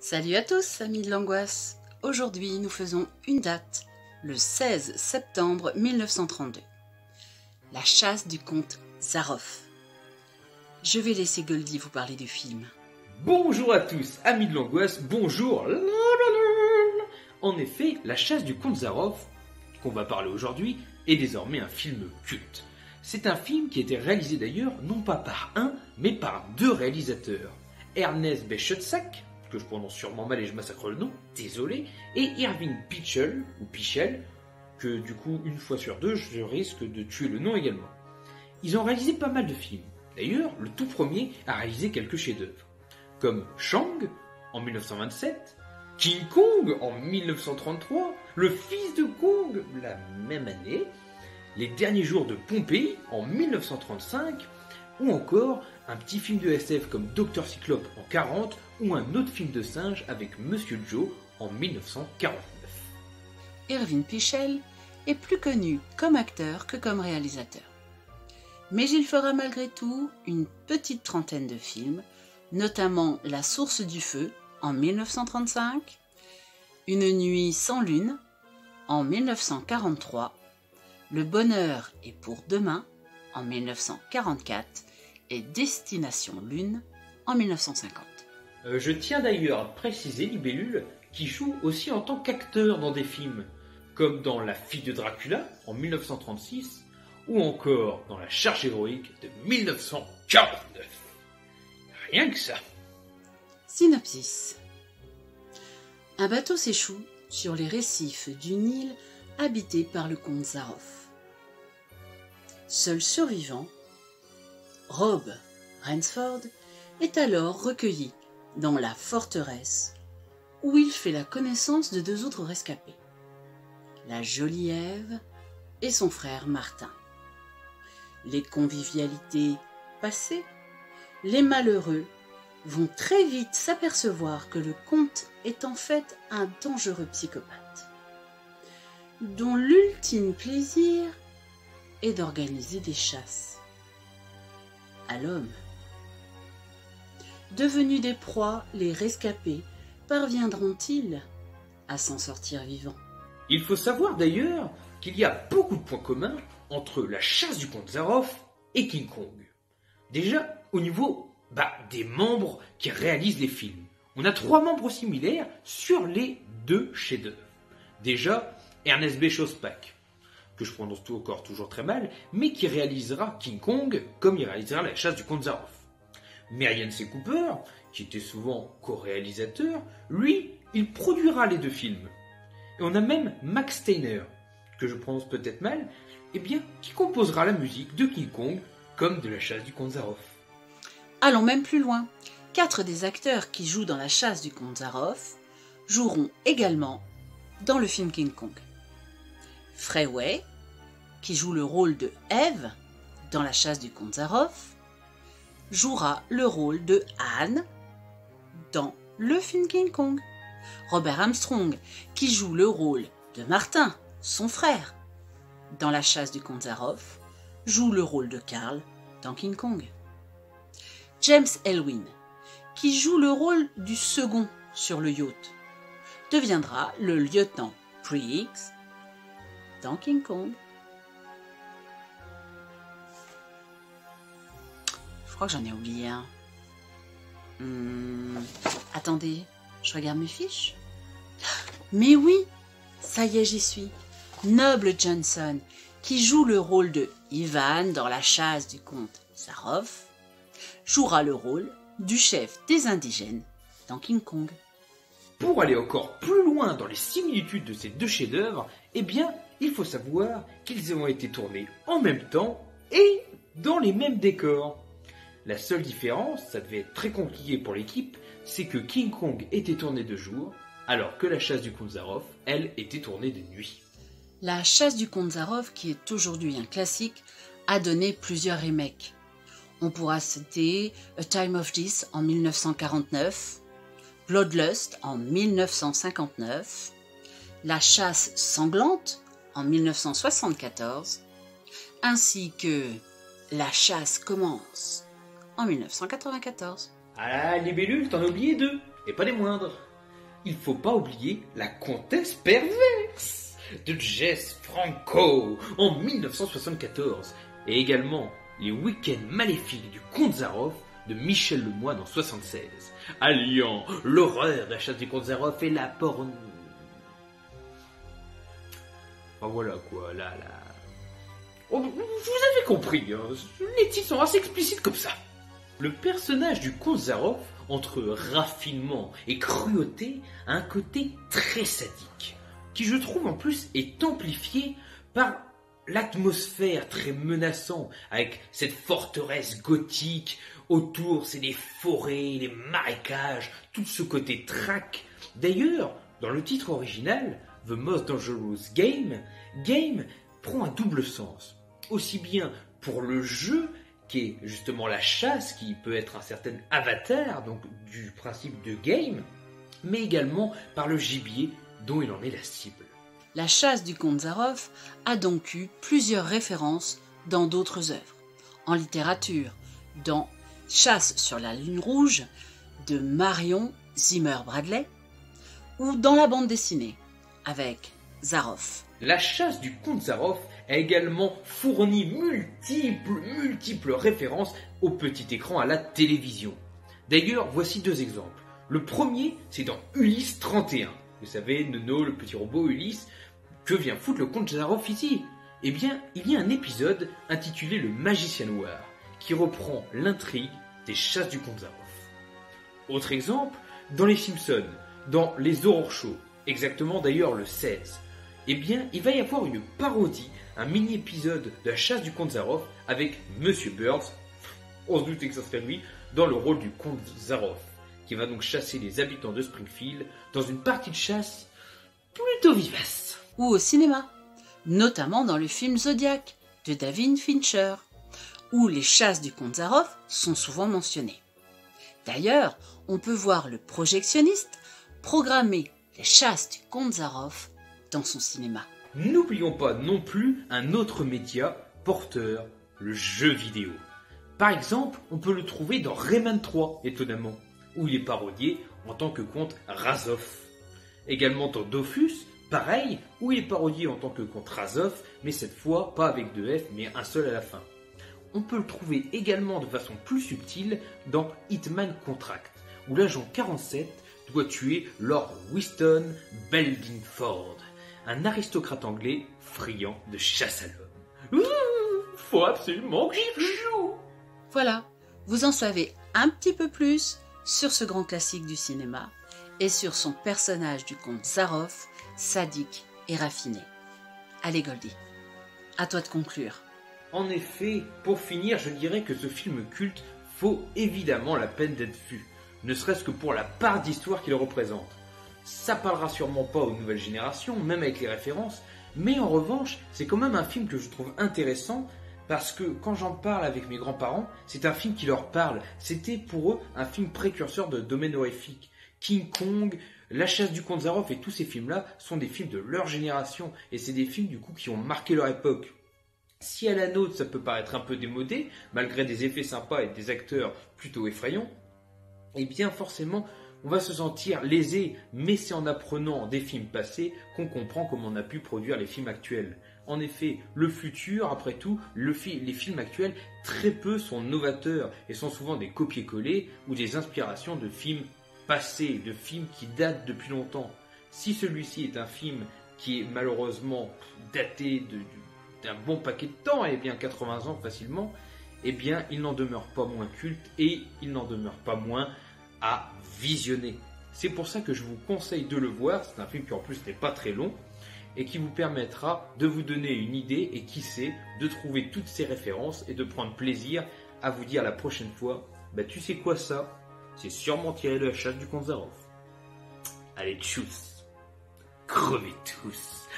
Salut à tous, amis de l'angoisse. Aujourd'hui, nous faisons une date, le 16 septembre 1932. La chasse du comte Zaroff. Je vais laisser Goldie vous parler du film. Bonjour à tous, amis de l'angoisse, bonjour. En effet, La chasse du comte Zaroff, qu'on va parler aujourd'hui, est désormais un film culte. C'est un film qui a été réalisé d'ailleurs non pas par un, mais par deux réalisateurs. Ernest Béchotsac, que je prononce sûrement mal et je massacre le nom, désolé, et Irving Pichel, ou Pichel, que du coup, une fois sur deux, je risque de tuer le nom également. Ils ont réalisé pas mal de films. D'ailleurs, le tout premier a réalisé quelques chefs-d'œuvre, comme Shang en 1927, King Kong en 1933, Le fils de Kong la même année, Les derniers jours de Pompéi en 1935, ou encore un petit film de SF comme Dr Cyclope en 40 ou un autre film de singe avec Monsieur Joe en 1949. Irving Pichel est plus connu comme acteur que comme réalisateur. Mais il fera malgré tout une petite trentaine de films, notamment La source du feu en 1935, Une nuit sans lune en 1943, Le bonheur est pour demain en 1944 et Destination Lune en 1950. Je tiens d'ailleurs à préciser Libellule qui joue aussi en tant qu'acteur dans des films, comme dans La fille de Dracula en 1936 ou encore dans La charge héroïque de 1949. Rien que ça. Synopsis. Un bateau s'échoue sur les récifs d'une île habitée par le comte Zaroff. Seul survivant, Rob Ransford est alors recueilli dans la forteresse où il fait la connaissance de deux autres rescapés, la jolie Ève et son frère Martin. Les convivialités passées, les malheureux vont très vite s'apercevoir que le comte est en fait un dangereux psychopathe, dont l'ultime plaisir est d'organiser des chasses à l'homme. Devenus des proies, les rescapés parviendront-ils à s'en sortir vivants? Il faut savoir d'ailleurs qu'il y a beaucoup de points communs entre La chasse du comte Zaroff et King Kong. Déjà, au niveau des membres qui réalisent les films. On a trois membres similaires sur les deux chefs-d'œuvre. Déjà, Ernest Béchotsac, que je prononce encore toujours très mal, mais qui réalisera King Kong comme il réalisera La chasse du comte Zaroff. Merian C. Cooper, qui était souvent co-réalisateur, lui, il produira les deux films. Et on a même Max Steiner, que je prononce peut-être mal, qui composera la musique de King Kong comme de La chasse du comte Zaroff. Allons même plus loin. 4 des acteurs qui jouent dans La chasse du comte Zaroff joueront également dans le film King Kong. Freeway, qui joue le rôle de Ève dans La chasse du comte Zaroff, jouera le rôle de Anne dans le film King Kong. Robert Armstrong, qui joue le rôle de Martin, son frère, dans La chasse du comte Zaroff, joue le rôle de Carl dans King Kong. James Elwyn, qui joue le rôle du second sur le yacht, deviendra le lieutenant Briggs dans King Kong. Je crois que j'en ai oublié un. Attendez, je regarde mes fiches. Mais oui, ça y est, j'y suis. Noble Johnson, qui joue le rôle de Ivan dans La chasse du comte Zaroff, jouera le rôle du chef des indigènes dans King Kong. Pour aller encore plus loin dans les similitudes de ces deux chefs-d'œuvre, il faut savoir qu'ils ont été tournés en même temps et dans les mêmes décors. La seule différence, ça devait être très compliqué pour l'équipe, c'est que King Kong était tourné de jour, alors que La chasse du comte Zaroff, elle, était tournée de nuit. La chasse du comte Zaroff, qui est aujourd'hui un classique, a donné plusieurs remakes. On pourra citer A Time of This en 1949, Bloodlust en 1959, La chasse sanglante en 1974, ainsi que La chasse commence en 1994. Ah, Libellule, t'en as oublié deux, et pas les moindres. il faut pas oublier La Comtesse Perverse de Jess Franco en 1974 et également Les Week-ends maléfiques du Comte Zaroff de Michel Lemoine en 1976, alliant l'horreur de La Chasse du Comte Zaroff et la porno. Enfin voilà quoi, là. Oh, vous avez compris, hein, les titres sont assez explicites comme ça. Le personnage du Comte Zaroff, entre raffinement et cruauté, a un côté très sadique, qui je trouve en plus est amplifié par l'atmosphère très menaçante, avec cette forteresse gothique, autour c'est des forêts, des marécages, tout ce côté traque. D'ailleurs, dans le titre original, The Most Dangerous Game, game prend un double sens, aussi bien pour le jeu, qui est justement la chasse, qui peut être un certain avatar, donc du principe de game, mais également par le gibier dont il en est la cible. La chasse du Comte Zaroff a donc eu plusieurs références dans d'autres œuvres. En littérature, dans Chasse sur la Lune Rouge de Marion Zimmer Bradley, ou dans la bande dessinée avec Zaroff. La chasse du Comte Zaroff a également fourni multiples références au petit écran à la télévision. D'ailleurs, voici deux exemples. Le premier, c'est dans Ulysse 31. Vous savez, Nono, le petit robot Ulysse, que vient foutre le Comte Zaroff ici? Eh bien, il y a un épisode intitulé Le Magicien Noir, qui reprend l'intrigue des chasses du Comte Zaroff. Autre exemple, dans Les Simpsons, dans Les Horror Shows, exactement d'ailleurs le 16. Eh bien, il va y avoir une parodie, un mini-épisode de la chasse du Comte Zaroff avec Monsieur Burns, on se doutait que ça serait lui, dans le rôle du Comte Zaroff, qui va donc chasser les habitants de Springfield dans une partie de chasse plutôt vivace. Ou au cinéma, notamment dans le film Zodiac de David Fincher, où les chasses du Comte Zaroff sont souvent mentionnées. D'ailleurs, on peut voir le projectionniste programmer les chasses du Comte Zaroff dans son cinéma. N'oublions pas non plus un autre média porteur, le jeu vidéo. Par exemple, on peut le trouver dans Rayman 3, étonnamment, où il est parodié en tant que comte Razov. Également dans Dofus, pareil, où il est parodié en tant que comte Razov, mais cette fois pas avec deux F, mais un seul à la fin. On peut le trouver également de façon plus subtile dans Hitman Contract, où l'agent 47 doit tuer Lord Winston Beldingford, un aristocrate anglais friand de chasse à l'homme. Faut absolument que j'y joue. Voilà, vous en savez un petit peu plus sur ce grand classique du cinéma et sur son personnage du comte Zaroff, sadique et raffiné. Allez Goldie, à toi de conclure. En effet, pour finir, je dirais que ce film culte vaut évidemment la peine d'être vu, ne serait-ce que pour la part d'histoire qu'il représente. Ça parlera sûrement pas aux nouvelles générations, même avec les références, mais en revanche, c'est quand même un film que je trouve intéressant, parce que quand j'en parle avec mes grands-parents, c'est un film qui leur parle. C'était pour eux un film précurseur de domaine horrifique. King Kong, La Chasse du Comte Zaroff et tous ces films-là sont des films de leur génération, et c'est des films du coup qui ont marqué leur époque. Si à la nôtre ça peut paraître un peu démodé, malgré des effets sympas et des acteurs plutôt effrayants, eh bien forcément on va se sentir lésé, mais c'est en apprenant des films passés qu'on comprend comment on a pu produire les films actuels. En effet, le futur, après tout, les films actuels, très peu sont novateurs et sont souvent des copier-coller ou des inspirations de films passés, de films qui datent depuis longtemps. Si celui-ci est un film qui est malheureusement daté d'un bon paquet de temps, et bien 80 ans facilement, eh bien il n'en demeure pas moins culte et il n'en demeure pas moins à visionner. C'est pour ça que je vous conseille de le voir, c'est un film qui en plus n'est pas très long et qui vous permettra de vous donner une idée et qui sait, de trouver toutes ces références et de prendre plaisir à vous dire la prochaine fois, bah tu sais quoi ça, c'est sûrement tiré de La Chasse du Comte Zaroff. Allez tchuss, crevez tous.